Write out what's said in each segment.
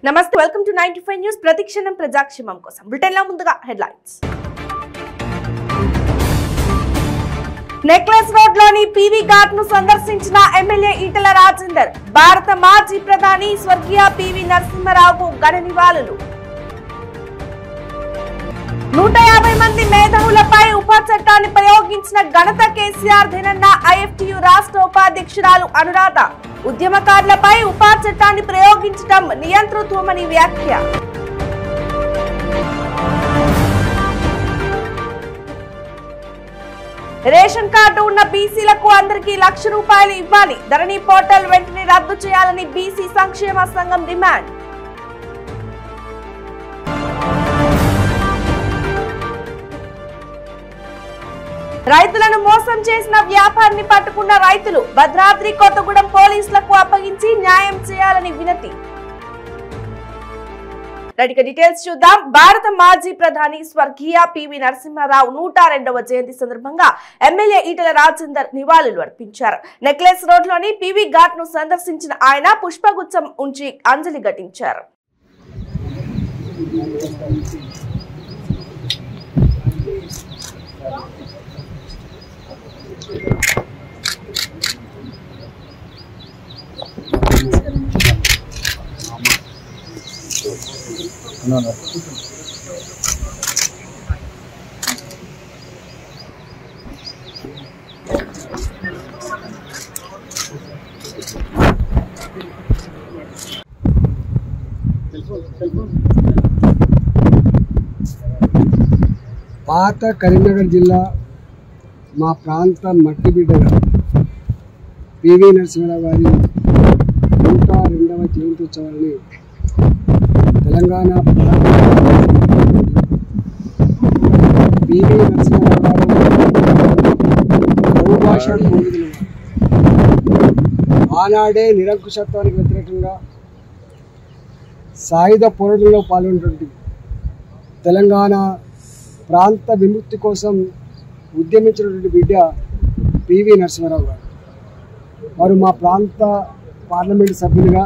నమస్తే welcome to 95 news ప్రతిక్షణం ప్రజాక్షేమం కోసం బులెటిన్ లో ముందుగా హెడ్లైన్స్ నెక్లెస్ రోడ్ లోని పీవీ ఘాట్ ను సందర్శించిన ఎమ్మెల్యే ఈటెల రాజేందర్ భారత మాజీ ప్రధాని స్వర్గీయ పీవీ నరసింహారావుకు ఘన నివాళులు 150 మంది మేధావులపై ఉప చట్టాన్ని ప్రయోగించిన ఘనత కేసీఆర్ దినన్న ఐఎఫ్టియు రాష్ట్ర ఉపాధ్యక్షురాలు అనురాధ ఉద్యమకారులపై ఉప చట్టాన్ని ప్రయోగించడం నియంతృత్వమని వ్యాఖ్య రేషన్ కార్డు ఉన్న బీసీలకు అందరికీ ₹1,00,000 ఇవ్వాలి ధరణి పోర్టల్ వెంటనే రద్దు చేయాలని బీసీ సంక్షేమ సంఘం డిమాండ్ రైతులను మోసం చేసిన వ్యాపారిని పట్టుకున్న రైతులు భద్రాద్రి కొత్తగూడెం పోలీసులకు అప్పగించి న్యాయం చేయాలని వినతి డీటెయిల్స్ చూద్దాం. భారత మాజీ ప్రధాని స్వర్గీయ పీవీ నరసింహారావు 102వ జయంతి సందర్భంగా ఎమ్మెల్యే ఈటెల రాజేందర్ నివాళులు అర్పించారు. నెక్లెస్ రోడ్ లోని పీవీ ఘాట్ ను సందర్శించిన ఆయన పుష్పగుచ్చం ఉంచి అంజలి ఘటించారు. పాత కరీంనగర్ జిల్లా మా ప్రాంత మట్టి బిడ్డగా పీవీ నరసింహారావు గారి 102వ జయంత్యోత్సవాన్ని తెలంగాణ పీవీ నరసింహారావు గారు బహుభాషా కోవిదులు ఆనాడే నిరంకుశత్వానికి వ్యతిరేకంగా సాయుధ పోరాటంలో పాల్గొన్నటువంటి తెలంగాణ ప్రాంత విముక్తి కోసం ఉద్యమించినటువంటి బిడ్డ పీవీ నరసింహారావు గారు. వారు మా ప్రాంత పార్లమెంట్ సభ్యులుగా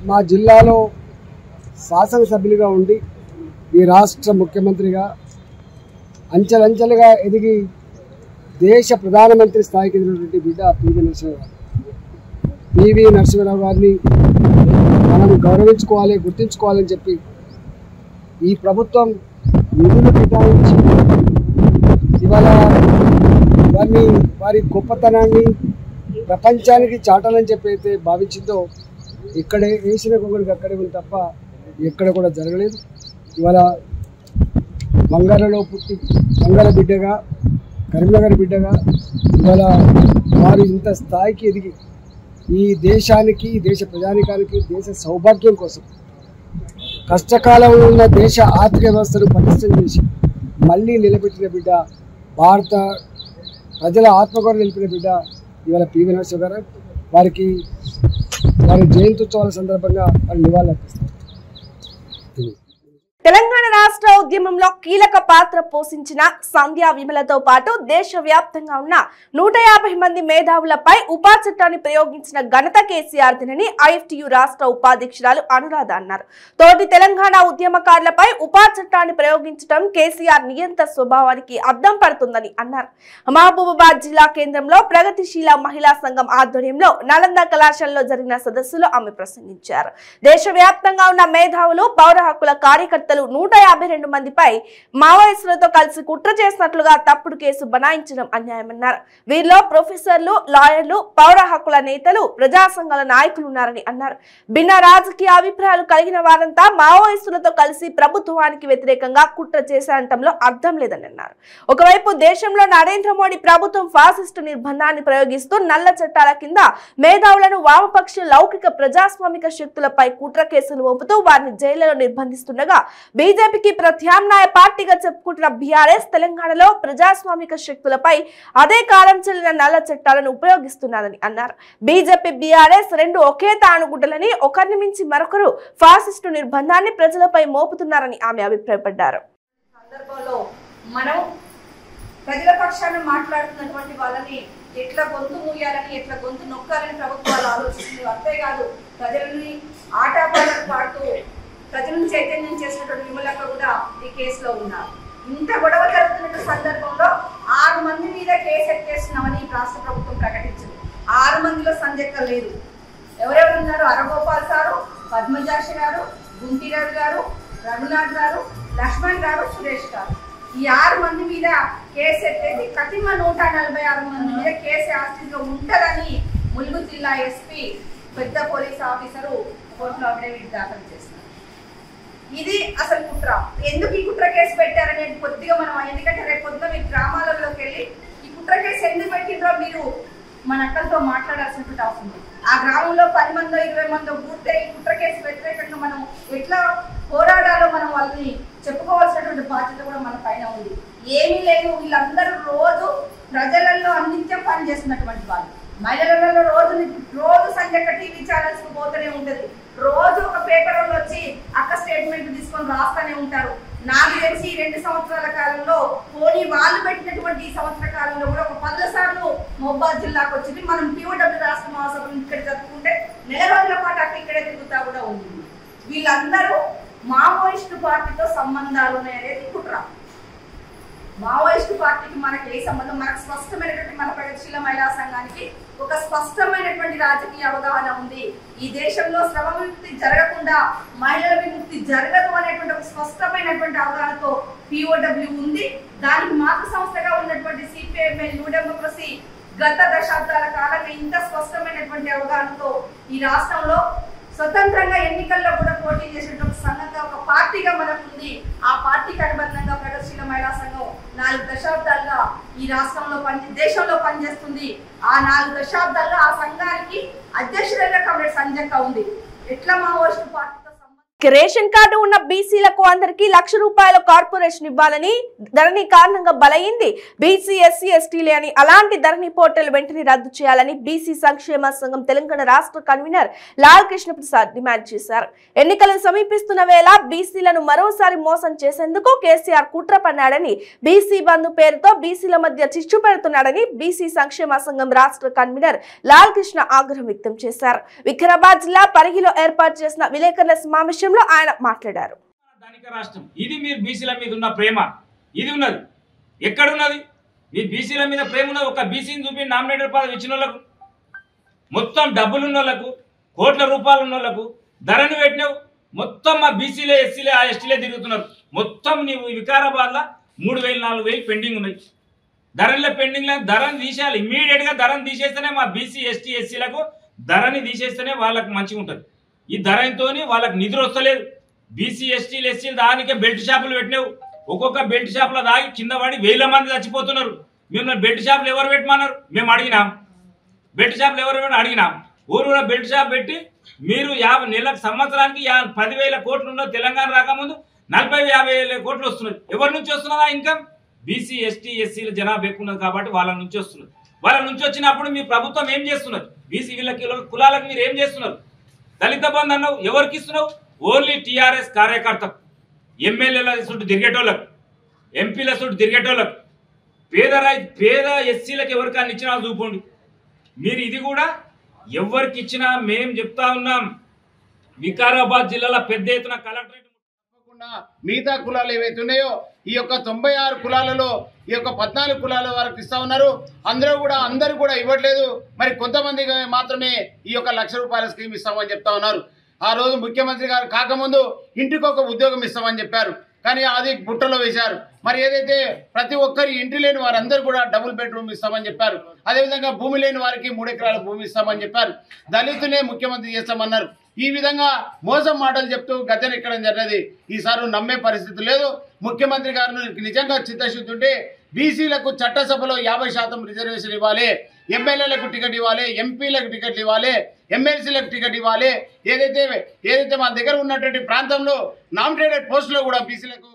మా జిల్లాలో శాసనసభ్యులుగా ఉండి ఈ రాష్ట్ర ముఖ్యమంత్రిగా అంచెలంచెలుగా ఎదిగి దేశ ప్రధానమంత్రి స్థాయికి ఎదిగినటువంటి బిడ్డ పీవీ నరసింహారావు గారు. పీవీ నరసింహారావు గారిని మనం గౌరవించుకోవాలి, గుర్తించుకోవాలని చెప్పి ఈ ప్రభుత్వం నిధులు కేటాయించి ఇవాళ వారి గొప్పతనాన్ని ప్రపంచానికి చాటాలని చెప్పి అయితే భావించిందో ఇక్కడే వేసిన గొంగడికి అక్కడే ఉంది తప్ప ఎక్కడ కూడా జరగలేదు. ఇవాళ బంగారులో పుట్టి బంగార బిడ్డగా కరీంనగర్ బిడ్డగా ఇవాళ వారు ఇంత స్థాయికి ఎదిగి ఈ దేశానికి, దేశ ప్రజానికానికి, దేశ సౌభాగ్యం కోసం కష్టకాలంలో ఉన్న దేశ ఆర్థిక వ్యవస్థను పటిష్టం చేసి మళ్ళీ నిలబెట్టిన బిడ్డ, భారత ప్రజల ఆత్మగౌరవం నిలిపిన బిడ్డ ఇవాళ పీవీ నరసింహారావు గారు. వారి జయంత్యోత్సవాల సందర్భంగా వారి నివాళులు అర్పిస్తారు. తెలంగాణ రాష్ట్ర ఉద్యమంలో కీలక పాత్ర పోషించిన సంధ్యా విమలతో పాటు దేశవ్యాప్తంగా ఉన్న 150 మంది మేధావులపై ఉపా చట్టాన్ని ప్రయోగించిన ఘనత కేసీఆర్ దినని ఐఎఫ్టియు రాష్ట్ర ఉపాధ్యక్షురాలు అనురాధ అన్నారు. తోటి తెలంగాణ ఉద్యమకారులపై ఉపా చట్టాన్ని ప్రయోగించడం కేసీఆర్ నియంత స్వభావానికి అద్దం పడుతుందని అన్నారు. మహబూబాబాద్ జిల్లా కేంద్రంలో ప్రగతిశీల మహిళా సంఘం ఆధ్వర్యంలో నలంద కళాశాలలో జరిగిన సదస్సులో ఆమె ప్రసంగించారు. దేశవ్యాప్తంగా ఉన్న మేధావులు, పౌర హక్కుల కార్యకర్తలు 152 మందిపై మావోయిస్టులతో కలిసి కుట్ర చేసినట్లుగా తప్పుడు కేసు బనాయించడం అన్యాయమన్నారు. వీరిలో ప్రొఫెసర్లు, లాయర్లు, పౌర హక్కుల నేతలు, ప్రజా సంఘాల నాయకులు ఉన్నారని అన్నారు. భిన్న రాజకీయ అభిప్రాయాలు కలిగిన వారంతా మావోయిస్టులతో కలిసి ప్రభుత్వానికి వ్యతిరేకంగా కుట్ర చేశారంటంలో అర్థం లేదని అన్నారు. ఒకవైపు దేశంలో నరేంద్ర మోడీ ప్రభుత్వం ఫాసిస్టు నిర్బంధాన్ని ప్రయోగిస్తూ నల్ల చట్టాల కింద మేధావులను వామపక్ష లౌకిక ప్రజాస్వామిక శక్తులపై కుట్ర కేసులు మోపుతూ వారిని జైళ్లలో నిర్బంధిస్తుండగా బీజేపీకి ప్రత్యామ్నాయ పార్టీగా చెప్పుకుంటున్న బీఆర్ఎస్ తెలంగాణలో ప్రజాస్వామిక శక్తులపై అదే కాలం చెల్లిన నల్ల చట్టాలను ఉపయోగిస్తున్నారని అన్నారు. బీజేపీ, బీఆర్ఎస్ రెండు ఒకే తానుగుడ్డలని, ఒకరిని మించి మరొకరు ఫాసిస్టు నిర్బంధాన్ని ప్రజలపై మోపుతున్నారని ఆమె అభిప్రాయపడ్డారు. సందర్భంలో మనం ప్రజల పక్షాన మాట్లాడుతున్నటువంటి వాళ్ళని ఎట్లా గొంతు మూయాలని, ఎట్లా గొంతు నొక్కాలని ప్రభుత్వాలు ఆలోచిస్తుంది. అంతేకాదు ప్రజలని ఆటపాటలు పాడుతూ ప్రజలను చైతన్యం చేసినటువంటి విమలక్క కూడా ఈ కేసులో ఉన్నారు. ఇంత గొడవ జరుగుతున్న సందర్భంలో 6 మంది మీద కేసు ఎత్తేస్తున్నామని రాష్ట్ర ప్రభుత్వం ప్రకటించింది. 6 మందిలో సంజయ్ లేదు. ఎవరెవరు ఉన్నారు? అరగోపాల్ సారు, పద్మజాష గారు, గుంటిరాజు గారు, రఘునాథ్ గారు, లక్ష్మణ్ గారు, సురేష్ గారు. ఈ 6 మంది మీద కేసు ఎత్తేసి కఠిన 146 మంది మీద కేసు యాక్టివ్గా ఉంటుందని ములుగు జిల్లా ఎస్పీ పెద్ద పోలీస్ ఆఫీసరు కోర్టులో అఫిడవిట్ దాఖలు చేస్తున్నారు. ఇది అసలు కుట్ర. ఎందుకు ఈ కుట్ర కేసు పెట్టారనేది కొద్దిగా మనం, ఎందుకంటే రేపు పొద్దున మీరు గ్రామాలలోకి వెళ్ళి ఈ కుట్ర కేసు ఎందుకు పెట్టిండ్రో మీరు మన అక్కలతో మాట్లాడాల్సినటువంటి అవసరం ఉంది. ఆ గ్రామంలో 10 మందో 20 మందో కూర్తే ఈ కుట్ర కేసు వ్యతిరేకంగా మనం ఎట్లా పోరాడాలో మనం వాళ్ళని చెప్పుకోవాల్సినటువంటి బాధ్యత కూడా మన పైన ఉంది. ఏమీ లేదు, వీళ్ళందరూ రోజు ప్రజలలో అందించే పని చేస్తున్నటువంటి వాళ్ళు. మహిళలలో రోజు సంజయ్ టీవీ ఛానల్స్ కు పోతూనే ఉంటది. రోజు ఒక పేపర్ వాళ్ళు వచ్చి అక్క స్టేట్మెంట్ తీసుకొని రాస్తూనే ఉంటారు. నాకు తెలిసి 2 సంవత్సరాల కాలంలో పోనీ వాళ్ళు పెట్టినటువంటి ఈ సంవత్సర కాలంలో కూడా ఒక 10 సార్లు మహబూబాద్ జిల్లాకు వచ్చింది. మనం POW రాష్ట్ర మహాసభను ఇక్కడ జరుపుకుంటే నెల రోజుల పాటు అక్కడ ఇక్కడే తిరుగుతా కూడా ఉంది. వీళ్ళందరూ మావోయిస్టు పార్టీతో సంబంధాలు ఉన్నాయనేది కుట్ర. మావోయిస్టు పార్టీకి మనకి ఏ సంబంధం? మనకు స్పష్టమైనటువంటి, మన ప్రగతిశీల మహిళా సంఘానికి ఒక స్పష్టమైనటువంటి రాజకీయ అవగాహన ఉంది. ఈ దేశంలో శ్రమ విముక్తి జరగకుండా మహిళల విముక్తి జరగదు అనేటువంటి ఒక స్పష్టమైనటువంటి అవగాహనతో POW ఉంది. దానికి మాతృ సంస్థగా ఉన్నటువంటి CPIM న్యూ డెమోక్రసీ గత దశాబ్దాల కాలంగా ఇంత స్పష్టమైనటువంటి అవగాహనతో ఈ రాష్ట్రంలో స్వతంత్రంగా ఎన్నికల్లో కూడా పోటీ చేసేటువంటి సంఘంగా ఒక పార్టీగా మనకు ఉంది. ఆ పార్టీకి అనుబంధంగా ప్రగతిశీల మహిళా సంఘం 4 దశాబ్దాలుగా ఈ రాష్ట్రంలో దేశంలో పనిచేస్తుంది. ఆ 4 దశాబ్దాలుగా ఆ సంఘానికి అధ్యక్షుడిగా కమిటీ సంజయ్ ఉంది. ఎట్లా మావోయిస్టు పార్టీ రేషన్ కార్డు ఉన్న బీసీలకు అందరికీ ₹1,00,000 కార్పొరేషన్ ఇవ్వాలని ధరణి కారణంగా బలైంది. బీసీ ఎస్సీ ఎస్టీలే అని అలాంటి ధరణి పోర్టల్ వెంటనే రద్దు చేయాలని బీసీ సంక్షేమ సంఘం తెలంగాణ రాష్ట్ర కన్వీనర్ లాల్ కృష్ణ ప్రసాద్ డిమాండ్ చేశారు. ఎన్నికలు సమీపిస్తున్న వేళ బీసీలను మరోసారి మోసం చేసేందుకు కేసీఆర్ కుట్ర పన్నాడని, బీసీ బంధు పేరుతో బీసీల మధ్య చిచ్చు పెడుతున్నాడని బీసీ సంక్షేమ సంఘం రాష్ట్ర కన్వీనర్ లాల్ కృష్ణ ఆగ్రహం వ్యక్తం చేశారు. వికారాబాద్ జిల్లా పరిగిలో ఏర్పాటు చేసిన విలేకరుల సమావేశం ఆయన మాట్లాడారు. రాష్ట్రం ఇది మీరు బీసీల మీద ఉన్న ప్రేమ ఇది ఉన్నది. ఎక్కడున్నది మీ బీసీల మీద ప్రేమ ఉన్నది? ఒక బీసీని చూపి నామినేటెడ్ పదవి ఇచ్చిన వాళ్ళకు, మొత్తం డబ్బులు ఉన్న వాళ్ళకు, కోట్ల రూపాయలు ఉన్న వాళ్ళకు ధరని పెట్టినావు. మొత్తం మా బీసీలే ఎస్సీలే ఎస్టీలే తిరుగుతున్నారు. మొత్తం నీవు వికారాబాద్లో 3,000 4,000 పెండింగ్ ఉన్నాయి. ధరలో పెండింగ్ లేదు. ధరని తీసేయాలి. ఇమ్మీడియట్గా ధరని తీసేస్తేనే మా బీసీ ఎస్టీ ఎస్సీలకు ధరని తీసేస్తేనే వాళ్ళకు మంచిగా ఉంటుంది. ఈ ధరతో వాళ్ళకి నిద్ర వస్తలేదు. బీసీ ఎస్టీలు ఎస్సీలు దానికే బెల్ట్ షాపులు పెట్టినావు. ఒక్కొక్క బెల్ట్ షాపులో దాగి కింద పడి 1000 మంది చచ్చిపోతున్నారు. మేము బెల్ట్ షాపులు ఎవరు పెట్టమన్నారు? మేము అడిగినాం. బెల్ట్ షాపులు ఎవరు అడిగినాం. ఊరు బెల్ట్ షాప్ పెట్టి మీరు 50 నెలలకు సంవత్సరానికి 10,000 కోట్లు ఉన్నది. తెలంగాణ రాకముందు 40,000-50,000 కోట్లు వస్తున్నది. ఎవరి నుంచి వస్తున్నదా ఇన్కమ్? బీసీ ఎస్టీ ఎస్సీల జనాభా ఎక్కువ ఉన్నది కాబట్టి వాళ్ళ నుంచి వస్తున్నది. వాళ్ళ నుంచి వచ్చినప్పుడు మీ ప్రభుత్వం ఏం చేస్తున్నారు? బీసీ వీళ్ళకి కులాలకు మీరు ఏం చేస్తున్నారు? దళిత బంధు అన్నావు, ఎవరికి ఇస్తున్నావు? ఓన్లీ టీఆర్ఎస్ కార్యకర్తకు, ఎమ్మెల్యేల చుట్టూ తిరిగేటోళ్ళకు, ఎంపీల చుట్టూ తిరిగేటోళ్ళకు, పేద ఎస్సీలకు ఎవరికైనా ఇచ్చినా చూపండి. మీరు ఇది కూడా ఎవరికి ఇచ్చినా మేము చెప్తా ఉన్నాం. వికారాబాద్ జిల్లాలో పెద్ద ఎత్తున కలెక్టరేట్ మిగతా కులాలు ఏవైతే ఉన్నాయో ఈ యొక్క 96 కులాలలో ఈ యొక్క 14 కులాల వరకు ఇస్తా ఉన్నారు. అందరూ కూడా ఇవ్వట్లేదు. మరి కొంతమంది మాత్రమే ఈ యొక్క ₹1,00,000 స్కీమ్ ఇస్తామని చెప్తా ఉన్నారు. ఆ రోజు ముఖ్యమంత్రి గారు కాకముందు ఇంటికి ఒక ఉద్యోగం ఇస్తామని చెప్పారు. కానీ అది బుట్టలో వేశారు. మరి ఏదైతే ప్రతి ఒక్కరి ఇంటి లేని వారందరూ కూడా డబుల్ బెడ్రూమ్ ఇస్తామని చెప్పారు. అదేవిధంగా భూమి లేని వారికి 3 ఎకరాల భూమి ఇస్తామని చెప్పారు. దళితులే ముఖ్యమంత్రి చేస్తామన్నారు. ఈ విధంగా మోసం మాటలు చెప్తూ గద్దెనెక్కడం జరిగినది. ఈసారి నమ్మే పరిస్థితి లేదు. ముఖ్యమంత్రి గారు నిజంగా చిత్తశుద్ధి ఉంటే బీసీలకు చట్టసభలో 50% రిజర్వేషన్ ఇవ్వాలి, ఎమ్మెల్యేలకు టికెట్ ఇవ్వాలి, ఎంపీలకు టికెట్ ఇవ్వాలి, ఎమ్మెల్సీలకు టికెట్ ఇవ్వాలి. ఏదైతే మన దగ్గర ఉన్నటువంటి ప్రాంతంలో నామినేటెడ్ పోస్టులో కూడా బీసీలకు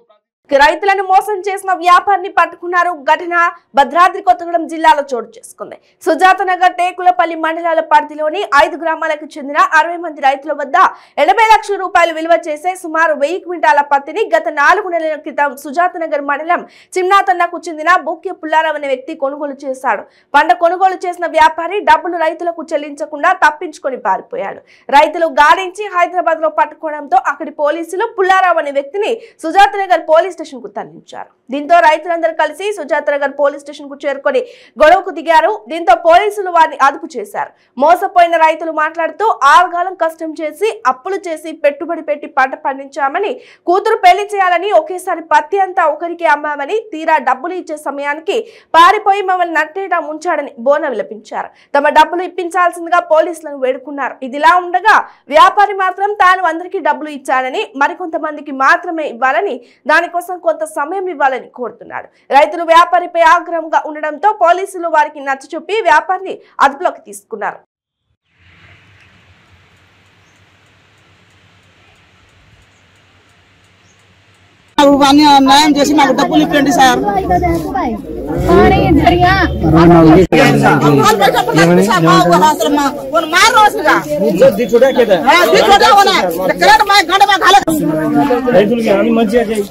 రైతులను మోసం చేసిన వ్యాపారిని పట్టుకున్నారు. ఘటన భద్రాద్రి కొత్తగూడెం జిల్లాలో చోటు చేసుకుంది. సుజాత నగర్ టేకులపల్లి మండలాల పరిధిలోని 5 గ్రామాలకు చెందిన 60 మంది రైతుల వద్ద 80 లక్షల రూపాయలు విలువ చేసే సుమారు 1000 క్వింటాల పత్తిని గత 4 నెలల క్రితం సుజాత నగర్ మండలం చిమ్నాతన్నకు చెందిన బూక్య పుల్లారావు అనే వ్యక్తి కొనుగోలు చేశాడు. పంట కొనుగోలు చేసిన వ్యాపారి డబ్బులు రైతులకు చెల్లించకుండా తప్పించుకొని పారిపోయాడు. రైతులు గాలించి హైదరాబాద్ లో పట్టుకోవడంతో అక్కడి పోలీసులు పుల్లారావు అనే వ్యక్తిని సుజాత నగర్ పోలీస్ స్టేషన్ కు తరలించారు. దీంతో రైతులందరూ కలిసి సుజాత నగర్ పోలీస్ స్టేషన్ కు చేరుకొని గొడవకు దిగారు. దీంతో పోలీసులు వారిని అదుపు చేశారు. మోసపోయిన రైతులు మాట్లాడుతూ 6 కాలం కష్టం చేసి అప్పులు చేసి పెట్టుబడి పెట్టి పంట పండించామని, కూతురు పెళ్లి చేయాలని ఒకేసారి పత్తి అంతా ఒకరికి అమ్మామని, తీరా డబ్బులు ఇచ్చే సమయానికి పారిపోయి మమ్మల్ని నట్టేట ముంచాడని బోన విలపించారు. తమ డబ్బులు ఇప్పించాల్సిందిగా పోలీసులను వేడుకున్నారు. ఇదిలా ఉండగా వ్యాపారి మాత్రం తాను అందరికీ డబ్బులు ఇచ్చాడని, మరికొంతమందికి మాత్రమే ఇవ్వాలని, దానికోసం కొంత సమయం ఇవ్వాలని కోరుతున్నాడు. రైతులు వ్యాపారిపై ఆగ్రహంగా ఉండడంతో పోలీసులు వారికి నచ్చచెప్పి వ్యాపారిని అదుపులోకి తీసుకున్నారు. న్యాయం చేసి మాకు డబ్బులు ఇప్పండి సార్. రైతులకి అన్ని మంచిగా చేయి.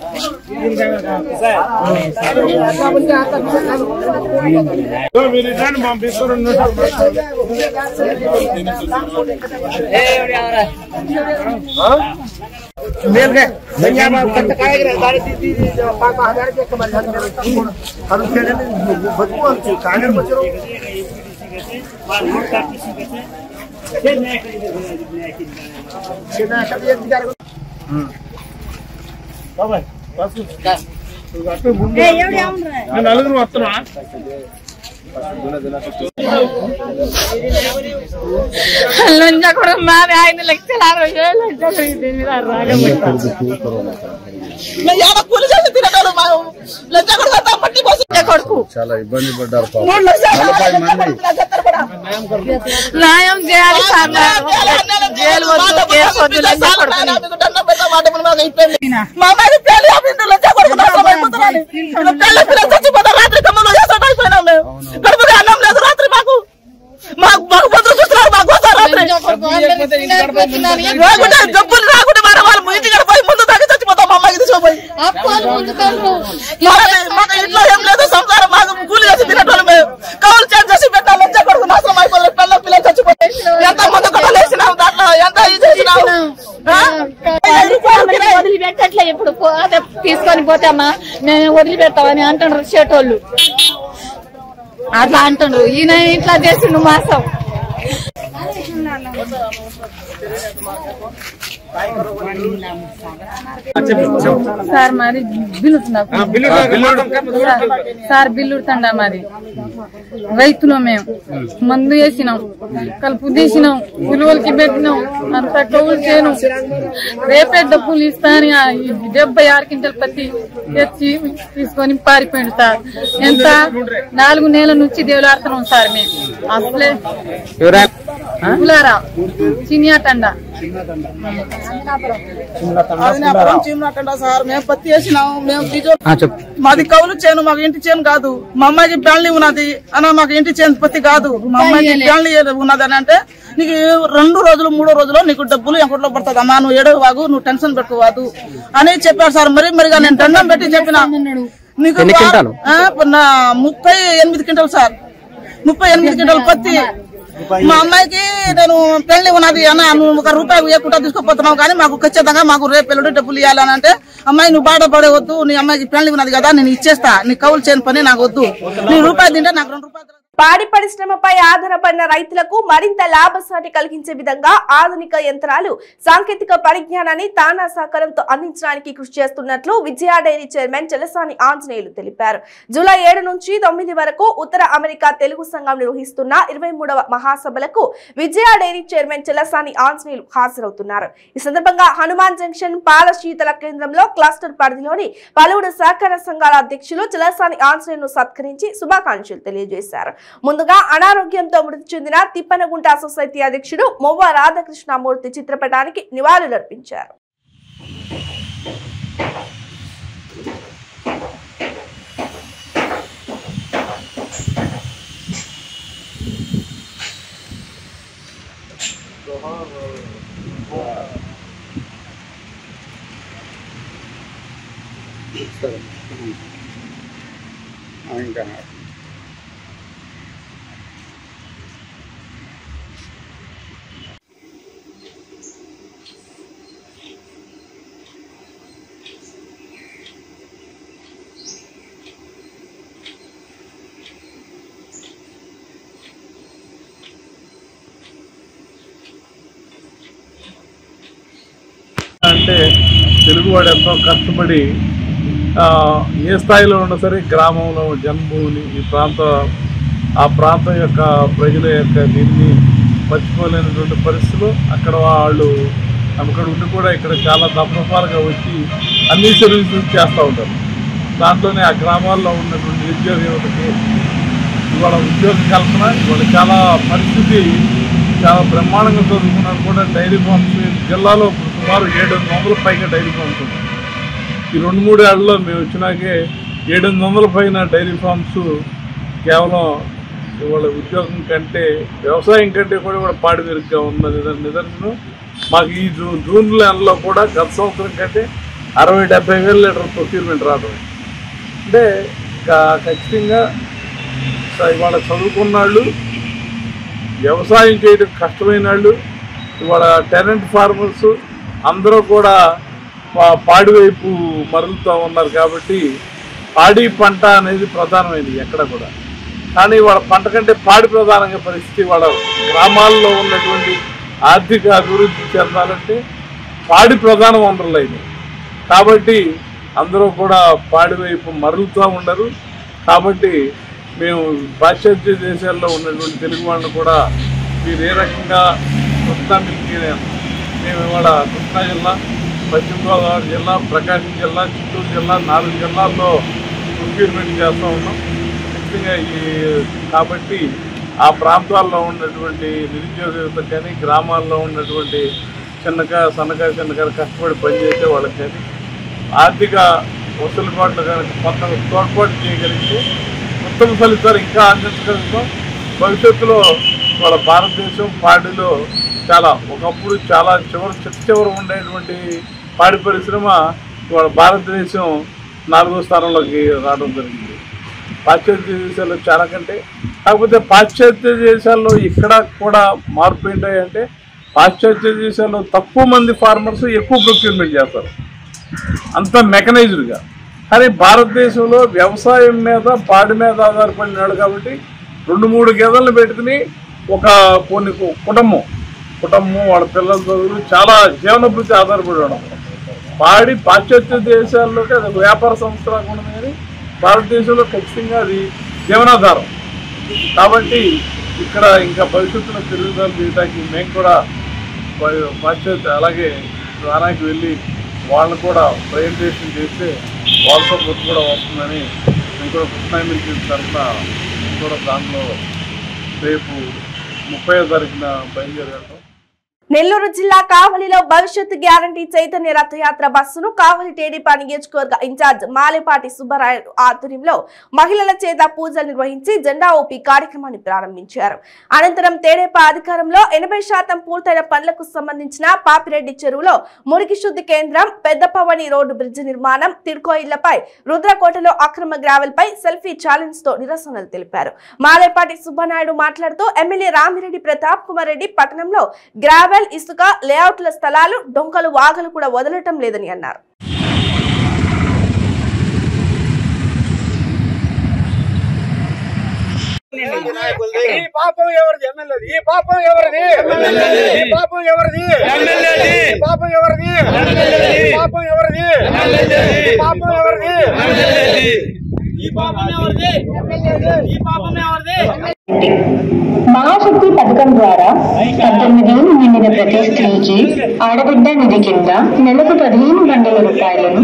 నలుగురు వస్తున్నా మాది 5 లక్షల 60,000 చాలా ఇబ్బంది పడ్డారు. న్యాయం చేయాలి సార్. ఇంట్లో ఏం లేదు సంసారం మాకు కూలి చేసి తినటోళ్ళు మేము కౌలు చేసి పెట్టాలి. నాశనం అయిపోలేదు. పిల్లలు చచ్చిపోతాయి. ఎంత మంది కొట్టలు వేసినాం దాంట్లో, ఎంత ఇది చేసినాం. వదిలిపెట్టట్లే ఇప్పుడు తీసుకొని పోతామా మేము వదిలిపెడతామని అంటుండ్రు చేటోళ్ళు. అట్లా అంటుండ్రు. ఈయన ఇట్లా చేసిండు మాసం. సార్ మరి బిల్లు సార్ బిల్లు తండా మాది. రైతులు మేము మందు వేసినాం, కలుపు తీసినాం, విలువలకి పెట్టినాం, అంతా కౌలు చేయను. రేపే డబ్బులు ఇస్తాను 76 క్వింటాల పత్తి తెచ్చి తీసుకొని పారిపోయింది సార్. ఎంత 4 నెలల నుంచి దేవులాడుతున్నాం సార్ మేము. అసలే పులారా చినియాతండా సార్ మేము పత్తి వేసినాం. మేము మాది కౌలు చేను, మాకు ఇంటి చేను కాదు. మా అమ్మాయికి పెళ్లి ఉన్నది అన్న, మాకు ఇంటి చేను పత్తి కాదు. మా అమ్మాయికి పెళ్లి ఉన్నది అని అంటే నీకు 2 రోజులు 3 రోజులు నీకు డబ్బులు ఎంకొట్లో పడుతుంది అమ్మా, నువ్వు ఏడవవాగు, నువ్వు టెన్షన్ పెట్టుకోవద్దు అని చెప్పారు సార్. మరిగా నేను దండం పెట్టి చెప్పిన నీకు 38 క్వింటాలు సార్, 38 క్వింటాలు పత్తి. మా అమ్మాయికి నేను పెళ్లి ఉన్నది అన్న, నువ్వు 1 రూపాయి ఇవ్వకుండా తీసుకుపోతున్నావు కానీ మాకు ఖచ్చితంగా మాకు రేపు పెళ్ళి డబ్బులు ఇవ్వాలని అంటే, అమ్మాయి నువ్వు బాధపడవద్దు, నీ అమ్మాయికి పెళ్లి ఉన్నది కదా నేను ఇచ్చేస్తా, నీ కౌలు చేయని పని నాకు వద్దు, నీ రూపాయి తింటే నాకు 2 రూపాయలు. పాడి పరిశ్రమపై ఆధారపడిన రైతులకు మరింత లాభసాటి కలిగించే విధంగా ఆధునిక యంత్రాలు, సాంకేతిక పరిజ్ఞానాన్ని తానా సహకారంతో అందించడానికి కృషి చేస్తున్నట్లు విజయ డైరీ చైర్మన్ చెలసాని ఆంజనేయులు తెలిపారు. జూలై 7 నుంచి 9 వరకు ఉత్తర అమెరికా తెలుగు సంఘం నిర్వహిస్తున్న 23వ మహాసభలకు విజయ డైరీ చైర్మన్ చెలసాని ఆంజనేయులు హాజరవుతున్నారు. ఈ సందర్భంగా హనుమాన్ జంక్షన్ పాల శీతల కేంద్రంలో క్లస్టర్ పరిధిలోని పలువురు సహకార సంఘాల అధ్యక్షులు చెలసాని ఆంజనేయులను సత్కరించి శుభాకాంక్షలు తెలియజేశారు. ముందుగా అనారోగ్యంతో మృతి చెందిన తిప్పనగుంట సొసైటీ అధ్యక్షుడు మొవ్వ రాధాకృష్ణమూర్తి చిత్రపటానికి నివాళులర్పించారు. ఇంకా అంటే తెలుగువాడు ఎంతో కష్టపడి ఏ స్థాయిలో ఉన్నా సరే గ్రామంలో జన్మభూమిని ఆ ప్రాంతం యొక్క ప్రజల యొక్క దీన్ని మర్చిపోలేనటువంటి పరిస్థితులు అక్కడ వాళ్ళు అక్కడ ఉండి కూడా ఇక్కడ చాలా దఫరఫాలుగా వచ్చి అన్ని సర్వీసెస్ చేస్తూ ఉంటారు. దాంట్లోనే ఆ గ్రామాల్లో ఉన్నటువంటి నిరుద్యోగ యువతకి ఇవాళ ఉద్యోగ కల్పన ఇవాళ చాలా పరిస్థితి చాలా బ్రహ్మాండంగా చదువుకున్నారు కూడా. డైరీ ఫార్మ్స్ జిల్లాలో సుమారు 700 పైగా డైరీ ఫార్మ్స్ ఉన్నాయి. ఈ 2-3 ఏళ్లలో మేము వచ్చినాకే 700 పైన డైరీ ఫార్మ్స్ కేవలం ఇవాళ ఉద్యోగం కంటే వ్యవసాయం కంటే కూడా పాడి మెరుగ్గా ఉన్నది నిదర్శనం. మాకు ఈ జూన్ నెలలో కూడా గత సంవత్సరం కంటే 60-70 వేల లీటర్ ప్రొక్యూర్మెంట్ రావడం అంటే ఖచ్చితంగా ఇవాళ చదువుకున్న వాళ్ళు, వ్యవసాయం చేయడం కష్టమైన వాళ్ళు, ఇవాళ టెనెంట్ ఫార్మర్స్ అందరూ కూడా పాడి వైపు మరలుతూ ఉన్నారు. కాబట్టి పాడి పంట అనేది ప్రధానమైనది ఎక్కడ కూడా. కానీ వాళ్ళ పంట కంటే పాడి ప్రధానంగా పరిస్థితి వాళ్ళ గ్రామాల్లో ఉన్నటువంటి ఆర్థిక అభివృద్ధి చెందాలంటే పాడి ప్రధాన వనరులు అయినాయి. కాబట్టి అందరూ కూడా పాడి వైపు మరలుతూ ఉండరు. కాబట్టి మేము పాశ్చాత్య దేశాల్లో ఉన్నటువంటి తెలుగు వాళ్ళని కూడా మీరు ఏ రకంగా మేము ఇవాళ కృష్ణా జిల్లా, పశ్చిమ గోదావరి జిల్లా, ప్రకాశం జిల్లా, చిత్తూరు జిల్లా 4 జిల్లాల్లో ప్రొక్యూర్మెంట్ చేస్తూ ఉన్నాం. ఖచ్చితంగా కాబట్టి ఆ ప్రాంతాల్లో ఉన్నటువంటి నిరుద్యోగ యువతకు కానీ, గ్రామాల్లో ఉన్నటువంటి సన్నకారు కష్టపడి పనిచేసే వాళ్ళకి కానీ ఆర్థిక వసూలుబాట్లు కనుక కొంత తోడ్పాటు చేయగలిగితే ఉత్తమ ఫలితాలు ఇంకా అందించగలుగుతాం. భవిష్యత్తులో వాళ్ళ భారతదేశం పాడిలో చాలా ఒకప్పుడు చాలా చివర ఉండేటువంటి పాడి పరిశ్రమ వాళ్ళ భారతదేశం 4వ స్థానంలోకి రావడం జరిగింది. పాశ్చాత్య దేశాల్లో చాలా కంటే. కాకపోతే పాశ్చాత్య దేశాల్లో ఇక్కడ కూడా మార్పు ఏంటంటే పాశ్చాత్య దేశాల్లో తక్కువ మంది ఫార్మర్స్ ఎక్కువ ప్రొక్యూర్మెంట్ చేస్తారు, అంత మెకనైజ్డ్గా. కానీ భారతదేశంలో వ్యవసాయం మీద పాడి మీద ఆధారపడినాడు కాబట్టి 2-3 గేదెలను పెట్టుకుని కొన్ని కుటుంబం వాళ్ళ పిల్లల చదువులు చాలా జీవనభృతి ఆధారపడి ఉండడం. పాడి పాశ్చాత్య దేశాల్లోకి అది వ్యాపార సంస్థ ఉండదు, కానీ భారతదేశంలో ఖచ్చితంగా అది జీవనాధారం. కాబట్టి ఇక్కడ ఇంకా భవిష్యత్తులో పెరుగుదల చేయడానికి మేము కూడా పాశ్చాత్య అలాగే దానాకి వెళ్ళి వాళ్ళని కూడా ప్రజెంటేషన్ చేస్తే వాళ్ళతో పొత్తు కూడా వస్తుందని మేము కూడా కృష్ణా మిల్క్ తరఫున కూడా దానిలో రేపు 30వ తారీఖున బయలుదేరాం. నెల్లూరు జిల్లా కావలిలో భవిష్యత్ గ్యారంటీ చైతన్య రథయాత్ర బస్సును కావలి టీడీపీ నియోజకవర్గ ఇన్ఛార్జ్ మాలేపాటి సుబ్బరాయుడు ఆధ్వర్యంలో మహిళల చేత పూజలు నిర్వహించి జెండా ఊపి కార్యక్రమాన్ని ప్రారంభించారు. అనంతరం తెదేపా అధికారంలో 80% పూర్తయిన పనులకు సంబంధించిన పాపిరెడ్డి చెరువులో మురికి శుద్ధి కేంద్రం, పెద్దపవని రోడ్డు బ్రిడ్జి నిర్మాణం, తిడ్కో ఇళ్లపై, రుద్రకోటలో అక్రమ గ్రావెల్ పై సెల్ఫీ ఛాలెంజ్ తో నిరసనలు తెలిపారు. మాలేపాటి సుబ్బనాయుడు మాట్లాడుతూ ఎమ్మెల్యే రామిరెడ్డి ప్రతాప్ కుమార్ రెడ్డి పట్టణంలో గ్రావెల్, ఇసుక, లేఅవుట్ల స్థలాలు, డొంకలు, వాగలు కూడా వదలటం లేదని అన్నారు. మహాశక్తి పథకం ద్వారా 18 ఏళ్లు నిండిన ప్రతి స్త్రీకి ఆడబిడ్డ నిధి కింద నెలకు 15 గంటల రూపాయలను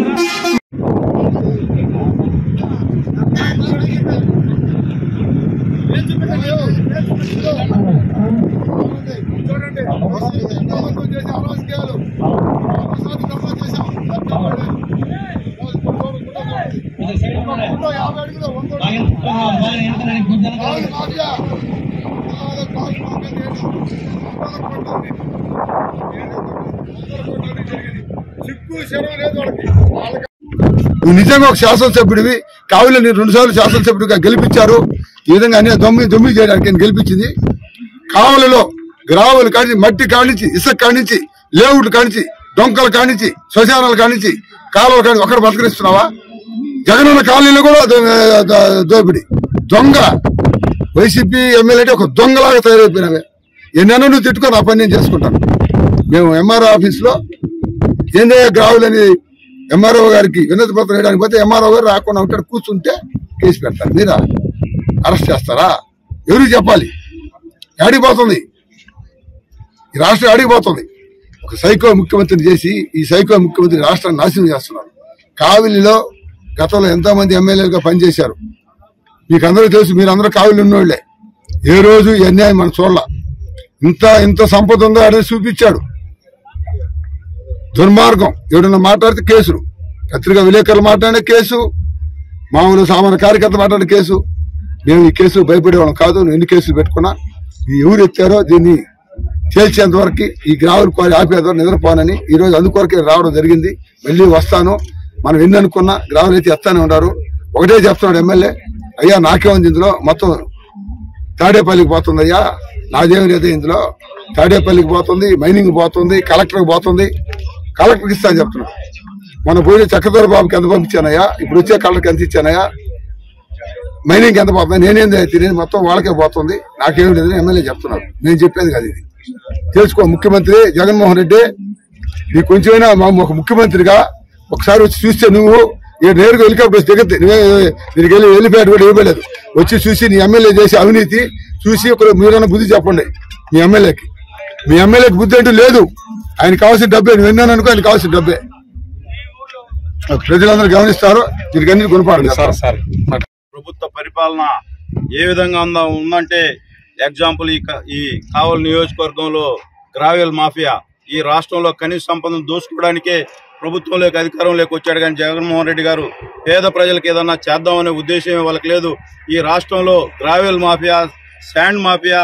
చిక్కు శరం లేదు వాళ్ళకి. నువ్వు నిజంగా ఒక శాసనసభ్యుడివి, కావులని 2 సార్లు శాసనసభ్యుడిగా గెలిపించారు. ఈ విధంగా అన్ని దొమ్మి చేయడానికి గెలిపించింది. కావలలో గ్రావులు కానించి, మట్టి కానించి, ఇసుక కానించి, లేవుట్లు కానించి, డొంకలు కానించి, శ్మశానాలు కానించి, కాలువలు కానించి ఒక్కడ బతకరిస్తున్నావా? జగనన్న కాలనీలో కూడా దోపిడి, దొంగ. వైసీపీ ఎమ్మెల్యే అంటే ఒక దొంగలాగా తయారైపోయినావే. ఎన్నెన్నో నువ్వు తిట్టుకొని ఆ పని నేను చేసుకుంటాను. మేము ఎంఆర్ఓ ఆఫీస్లో ఏందయ్యా గ్రావులని ఎంఆర్ఓ గారికి వినతి పత్రం వేయడానికి పోతే ఎంఆర్ఓ గారు రాకుండా ఉంటాడు, కూర్చుంటే కేసు పెడతారు. మీరా అరెస్ట్ చేస్తారా? ఎవరికి చెప్పాలి? అడిగిపోతుంది ఈ రాష్ట్రం, అడిగిపోతుంది. ఒక సైకో ముఖ్యమంత్రిని చేసి ఈ సైకో ముఖ్యమంత్రి రాష్ట్రాన్ని నాశనం చేస్తున్నారు. కావిలిలో గతంలో ఎంతో మంది ఎమ్మెల్యేలుగా పనిచేశారు. మీకు అందరూ తెలుసు, మీరందరూ కావిలి ఉన్నోళ్లే. ఏ రోజు ఈ అన్యాయం మనం చూడాల. ఇంత సంపద ఉందో అనేది చూపించాడు. దుర్మార్గం. ఎవడన్నా మాట్లాడితే కేసులు, పత్రికా విలేకరులు మాట్లాడిన కేసు, మామూలు సామాన్య కార్యకర్త మాట్లాడిన కేసు. మేము ఈ కేసు భయపడేవాళ్ళం కాదు. నువ్వు ఎన్ని కేసులు పెట్టుకున్నా ఎవరు ఎత్తారో దీన్ని తేల్చేంత వరకు ఈ గ్రావులు కోరి ఆపేదో నిద్రపోనని ఈ రోజు అందుకొరకే రావడం జరిగింది. మళ్ళీ వస్తాను. మనం ఎన్ని అనుకున్నా గ్రావులు అయితే ఎత్తానే ఉన్నారు. ఒకటే చెప్తున్నాడు ఎమ్మెల్యే, అయ్యా నాకేముంది ఇందులో, మొత్తం తాడేపల్లికి పోతుంది అయ్యా, నాదేమి లేదు ఇందులో. తాడేపల్లికి పోతుంది, మైనింగ్ పోతుంది, కలెక్టర్కి పోతుంది. కలెక్టర్కి ఇస్తా అని చెప్తున్నాడు. మన పోయిన చక్రధర బాబుకి ఎంత పంపించానయ్యా, ఇప్పుడు వచ్చే కలెక్టర్కి ఎంత ఇచ్చానయ్యా, మైనింగ్ ఎంత పోతుంది, నేనేంది తినేది మొత్తం వాళ్ళకే పోతుంది, నాకేమి లేదని ఎమ్మెల్యే చెప్తున్నారు. నేను చెప్పేది కాదు ఇది. తెలుసుకో ముఖ్యమంత్రి జగన్మోహన్ రెడ్డి, నీకు కొంచెమైనా ఒక ముఖ్యమంత్రిగా ఒకసారి వచ్చి చూస్తే నువ్వు నేరుగా హెలికాప్టర్ దిగద్దు. దీనికి వెళ్ళిపోయాడు కూడా ఇవ్వలేదు. వచ్చి చూసి నీ ఎమ్మెల్యే చేసే అవినీతి చూసి మీరన్నా బుద్ధి చెప్పండి మీ ఎమ్మెల్యేకి. మీ ఎమ్మెల్యేకి బుద్ధి అంటూ లేదు. ఆయన కావాల్సిన డబ్బే, నువ్వు విన్నాను అనుకో, ఆయన కావాల్సిన డబ్బే. ప్రజలందరూ గమనిస్తారు. దీనికి అన్ని గుణపాడు. ప్రభుత్వ పరిపాలన ఏ విధంగా ఉందంటే ఎగ్జాంపుల్ ఈ కావలి నియోజకవర్గంలో గ్రావెల్ మాఫియా ఈ రాష్ట్రంలో కనీస సంపదను దోచుకోవడానికే ప్రభుత్వంలోకి అధికారంలోకి వచ్చాడు. కానీ జగన్మోహన్ రెడ్డి గారు పేద ప్రజలకు ఏదన్నా చేద్దామనే ఉద్దేశం వాళ్ళకి లేదు. ఈ రాష్ట్రంలో gravel mafia, sand mafia,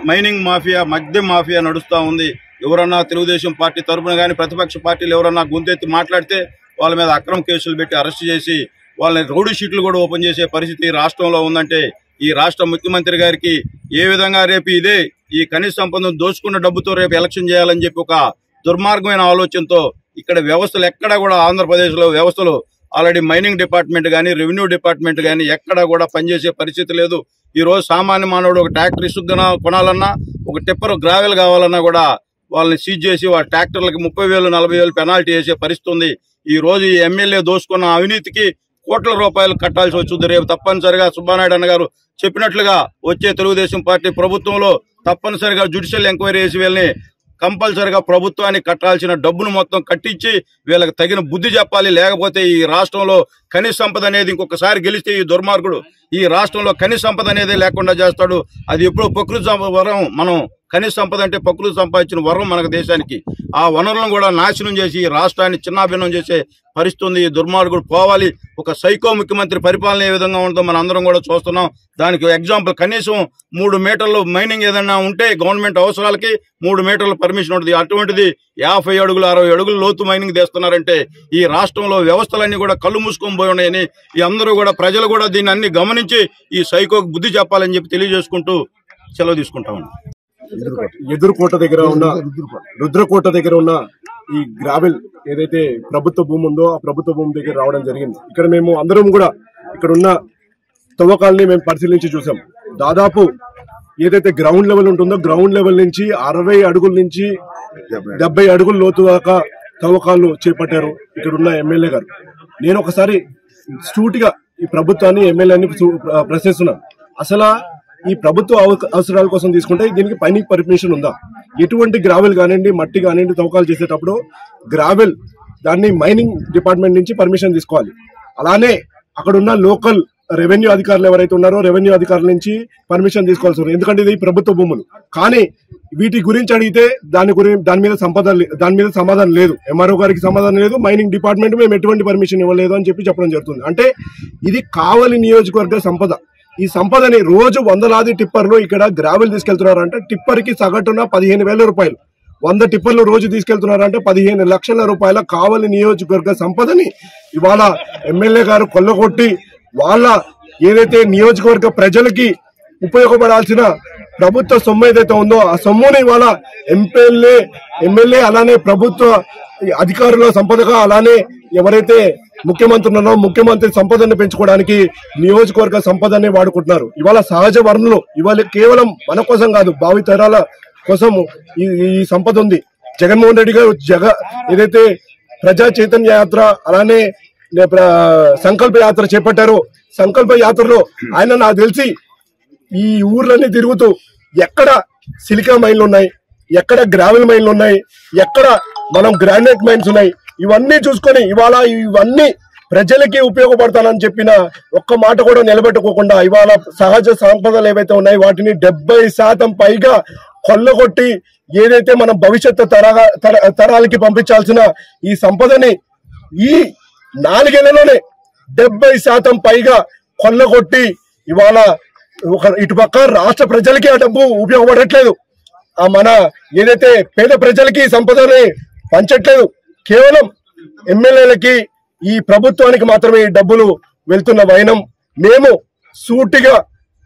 mining mafia, మద్యం మాఫియా నడుస్తూ ఉంది. ఎవరన్నా తెలుగుదేశం పార్టీ తరఫున కానీ ప్రతిపక్ష పార్టీలు ఎవరన్నా గొంతెత్తి మాట్లాడితే వాళ్ళ మీద అక్రమ కేసులు పెట్టి అరెస్ట్ చేసి వాళ్ళని రౌడీ షీట్లు కూడా ఓపెన్ చేసే పరిస్థితి రాష్ట్రంలో ఉందంటే ఈ రాష్ట్ర ముఖ్యమంత్రి గారికి ఏ విధంగా రేపు ఇదే ఈ కనీస సంపదను దోచుకున్న డబ్బుతో రేపు ఎలక్షన్ చేయాలని చెప్పి ఒక దుర్మార్గమైన ఆలోచనతో ఇక్కడ వ్యవస్థలు ఎక్కడా కూడా ఆంధ్రప్రదేశ్లో వ్యవస్థలు ఆల్రెడీ మైనింగ్ డిపార్ట్మెంట్ కానీ రెవెన్యూ డిపార్ట్మెంట్ కానీ ఎక్కడా కూడా పనిచేసే పరిస్థితి లేదు. ఈ రోజు సామాన్య మానవుడు ఒక ట్రాక్టర్ ఇసుక కొనాలన్నా, ఒక టిప్పర్ గ్రావెల్ కావాలన్నా కూడా వాళ్ళని సీజ్ చేసి వాళ్ళ ట్రాక్టర్లకి 30,000 40,000 పెనాల్టీ వేసే పరిస్థితి ఉంది. ఈ రోజు ఈ ఎమ్మెల్యే దోచుకున్న అవినీతికి కోట్ల రూపాయలు కట్టాల్సి వచ్చింది. రేపు తప్పనిసరిగా సుబ్బానాయుడు అన్న గారు చెప్పినట్లుగా వచ్చే తెలుగుదేశం పార్టీ ప్రభుత్వంలో తప్పనిసరిగా జ్యుడిషియల్ ఎంక్వైరీ చేసి వీళ్ళని కంపల్సరిగా ప్రభుత్వానికి కట్టాల్సిన డబ్బును మొత్తం కట్టించి వీళ్ళకి తగిన బుద్ధి చెప్పాలి. లేకపోతే ఈ రాష్ట్రంలో ఖనిజ సంపద అనేది ఇంకొకసారి గెలిస్తే ఈ దుర్మార్గుడు ఈ రాష్ట్రంలో ఖనిజ సంపద అనేది లేకుండా చేస్తాడు. అది ఎప్పుడు ప్రకృతి వరం. మనం ఖనిజ సంపద అంటే ప్రకృతి సంపాదించిన వరం మనకు దేశానికి. ఆ వనరులను కూడా నాశనం చేసి ఈ రాష్ట్రాన్ని చిన్నాభిన్నం చేసే పరిస్థితి ఈ దుర్మార్గుడు పోవాలి. ఒక సైకో ముఖ్యమంత్రి పరిపాలన ఏ విధంగా ఉంటుందో మన అందరం కూడా చూస్తున్నాం. దానికి ఎగ్జాంపుల్ కనీసం 3 మీటర్లు మైనింగ్ ఏదైనా ఉంటే గవర్నమెంట్ అవసరాలకి 3 మీటర్ల పర్మిషన్ ఉంటుంది. అటువంటిది 50 అడుగులు 60 అడుగులు లోతు మైనింగ్ చేస్తున్నారంటే ఈ రాష్ట్రంలో వ్యవస్థలన్నీ కూడా కళ్ళు మూసుకొని పోయి ఉన్నాయని ఈ అందరూ కూడా ప్రజలు కూడా దీన్ని అన్ని గమనించి ఈ సైకోకు బుద్ధి చెప్పాలని చెప్పి తెలియజేసుకుంటూ సెలవు తీసుకుంటాం. ఎదురుకోట దగ్గర ఉన్న ఈ గ్రావెల్ ఏదైతే ప్రభుత్వ భూమి ఉందో ఆ ప్రభుత్వ భూమి దగ్గర రావడం జరిగింది. ఇక్కడ మేము అందరం కూడా ఇక్కడ ఉన్న తవ్వకాలని మేము పరిశీలించి చూసాం. దాదాపు ఏదైతే గ్రౌండ్ లెవెల్ ఉంటుందో గ్రౌండ్ లెవెల్ నుంచి 60 అడుగుల నుంచి 70 అడుగుల లోతు దాకా తవ్వకాలు చేపట్టారు ఇక్కడ ఉన్న ఎమ్మెల్యే గారు. నేను ఒకసారి సూటిగా ఈ ప్రభుత్వాన్ని ఎమ్మెల్యేని ప్రశ్నిస్తున్నాను. అసలు ఈ ప్రభుత్వ అవసరాల కోసం తీసుకుంటే దీనికి పైన పర్మిషన్ ఉందా? ఎటువంటి గ్రావెల్ కానివ్వండి, మట్టి కానివ్వండి తవ్వకాలు చేసేటప్పుడు గ్రావెల్ దాన్ని మైనింగ్ డిపార్ట్మెంట్ నుంచి పర్మిషన్ తీసుకోవాలి. అలానే అక్కడ ఉన్న లోకల్ రెవెన్యూ అధికారులు ఎవరైతే ఉన్నారో రెవెన్యూ అధికారుల నుంచి పర్మిషన్ తీసుకోవాల్సి ఉంది. ఎందుకంటే ఇది ప్రభుత్వ భూములు. కానీ వీటి గురించి అడిగితే దాని మీద సమాధానం లేదు. ఎంఆర్ఓ గారికి సమాధానం లేదు. మైనింగ్ డిపార్ట్మెంట్ మేము ఎటువంటి పర్మిషన్ ఇవ్వలేదు అని చెప్పడం జరుగుతుంది. అంటే ఇది కావలి నియోజకవర్గ సంపద. ఈ సంపదని రోజు వందలాది టిప్పర్లు ఇక్కడ గ్రావెల్ తీసుకెళ్తున్నారంటే టిప్పర్కి సగటున 15,000 రూపాయలు. 100 టిప్పర్లు రోజు తీసుకెళ్తున్నారంటే 15 లక్షల రూపాయల కావలి నియోజకవర్గ సంపదని ఇవాళ ఎమ్మెల్యే గారు కొల్లగొట్టి వాళ్ళ ఏదైతే నియోజకవర్గ ప్రజలకి ఉపయోగపడాల్సిన ప్రభుత్వ సొమ్ము ఏదైతే ఉందో ఆ సొమ్ముని ఇవాళ ఎమ్మెల్యే అలానే ప్రభుత్వ అధికారుల సంపదగా అలానే ఎవరైతే ముఖ్యమంత్రి ఉన్నారో ముఖ్యమంత్రి సంపదను పెంచుకోవడానికి నియోజకవర్గ సంపదని వాడుకుంటున్నారు. ఇవాళ సహజ వనరులు ఇవాళ కేవలం మన కోసం కాదు, భావితరాల కోసం ఈ సంపద ఉంది. జగన్మోహన్ రెడ్డి గారు ఏదైతే ప్రజా చైతన్య యాత్ర అలానే సంకల్ప యాత్ర చేపట్టారో సంకల్ప యాత్రలో ఆయన నాకు తెలిసి ఈ ఊర్లన్నీ తిరుగుతూ ఎక్కడ సిలికా మైన్లు ఉన్నాయి, ఎక్కడ గ్రావెల్ మైన్లు ఉన్నాయి, ఎక్కడ మనం గ్రానైట్ మైన్స్ ఉన్నాయి, ఇవన్నీ చూసుకొని ఇవాళ ఇవన్నీ ప్రజలకి ఉపయోగపడతానని చెప్పిన ఒక్క మాట కూడా నిలబెట్టుకోకుండా ఇవాళ సహజ సంపదలు ఏవైతే ఉన్నాయో వాటిని 70% పైగా కొల్లగొట్టి ఏదైతే మనం భవిష్యత్తు తరాలకి పంపించాల్సిన ఈ సంపదని ఈ 4 ఏళ్లలోనే 70% పైగా కొల్లగొట్టి ఇవాళ ఇటుపక్క రాష్ట్ర ప్రజలకి ఆ డబ్బు ఉపయోగపడట్లేదు. మన ఏదైతే పేద ప్రజలకి సంపదని పంచట్లేదు, కేవలం ఎమ్మెల్యేలకి ఈ ప్రభుత్వానికి మాత్రమే ఈ డబ్బులు వెళ్తున్న వైనం మేము సూటిగా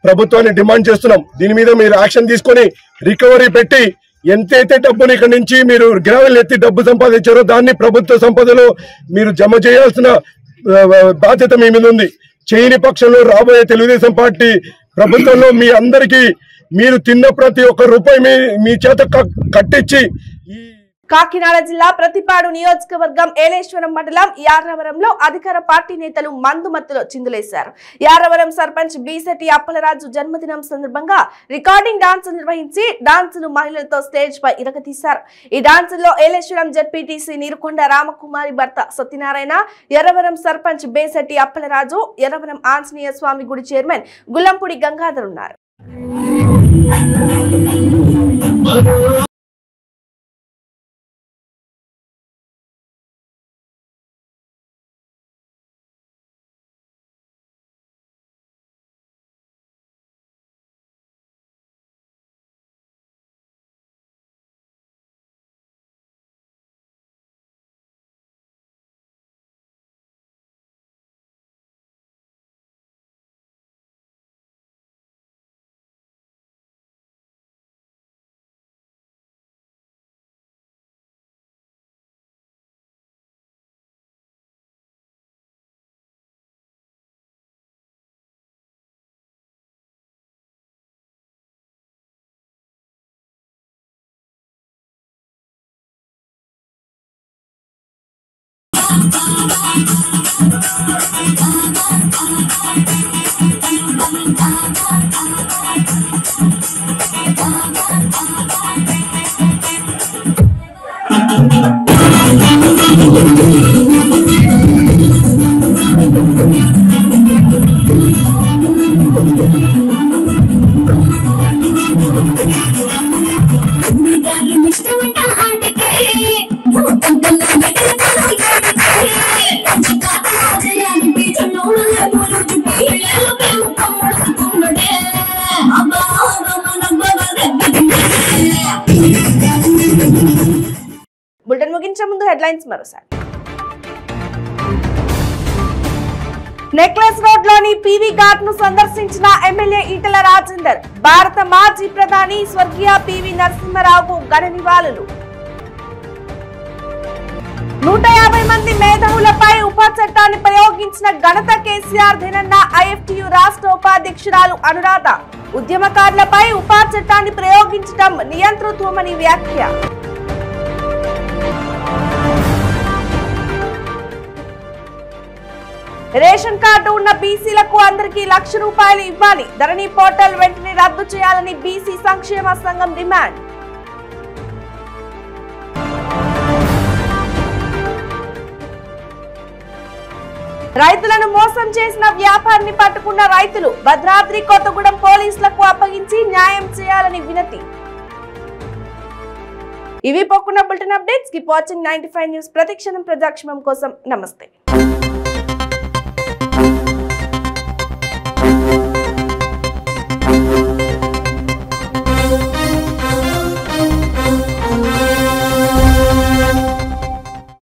ప్రభుత్వాన్ని డిమాండ్ చేస్తున్నాం. దీని మీద మీరు యాక్షన్ తీసుకొని రికవరీ పెట్టి ఎంతైతే డబ్బుని ఇక్కడ నుంచి మీరు గ్రావెల్ ఎత్తి డబ్బు సంపాదించారో దాన్ని ప్రభుత్వ సంపదలో మీరు జమ చేయాల్సిన బాధ్యత మీ మీద ఉంది. చేయని పక్షంలో రాబోయే తెలుగుదేశం పార్టీ ప్రభుత్వంలో మీ అందరికీ మీరు తిన్న ప్రతి ఒక్క రూపాయి మీ చేత కట్టించి. కాకినాడ జిల్లా ప్రతిపాడు నియోజకవర్గం ఏలేశ్వరం మండలం యారవరంలో అధికార పార్టీ నేతలు మందుమత్తులో చిందులేశారు. యారవరం సర్పంచ్ బీసెట్టి అప్పలరాజు జన్మదినం సందర్భంగా రికార్డింగ్ డాన్స్ నిర్వహించి డాన్సులు మహిళలతో స్టేజ్ పై ఇరగతీశారు. ఈ డాన్సుల్లో ఏలేశ్వరం జడ్పీటీసీ నీరుకొండ రామకుమారి భర్త సత్యనారాయణ, ఎర్రవరం సర్పంచ్ బేసెట్టి అప్పలరాజు, ఎర్రవరం ఆంజనేయ స్వామి గుడి చైర్మన్ గుల్లంపూడి గంగాధర్ ఉన్నారు. బులెటిన్ ముగించే ముందు హెడ్లైన్స్ మరోసారి. నెక్లెస్ రోడ్ లోని పీవీ ఘాట్ ను సందర్శించిన ఎమ్మెల్యే ఈటెల రాజేందర్. భారత మాజీ ప్రధాని స్వర్గీయ పివి నరసింహారావుకు ఘన నివాళులు. 150 మంది మేధావులపై ఉప చట్టాన్ని ప్రయోగించిన ఘనత కేసీఆర్ దినన్న ఐఎఫ్టియు రాష్ట్ర ఉపాధ్యక్షురాలు అనురాధ. ఉద్యమకారులపై ఉప చట్టాన్ని ప్రయోగించడం నియంతృత్వమని వ్యాఖ్య. రేషన్ కార్డు ఉన్న బీసీలకు అందరికీ ₹1,00,000 ఇవ్వాలి. ధరణి పోర్టల్ వెంటనే రద్దు చేయాలని బీసీ సంక్షేమ సంఘం డిమాండ్. రైతులను మోసం చేసిన వ్యాపారిని పట్టుకున్న రైతులు. భద్రాద్రి కొత్తగూడెం పోలీసులకు అప్పగించి న్యాయం చేయాలని వినతి. ఇవి పోకున్న bulletin updates. Keep watching 95 news. ప్రతిక్షణం ప్రజాక్షేమం కోసం. నమస్తే.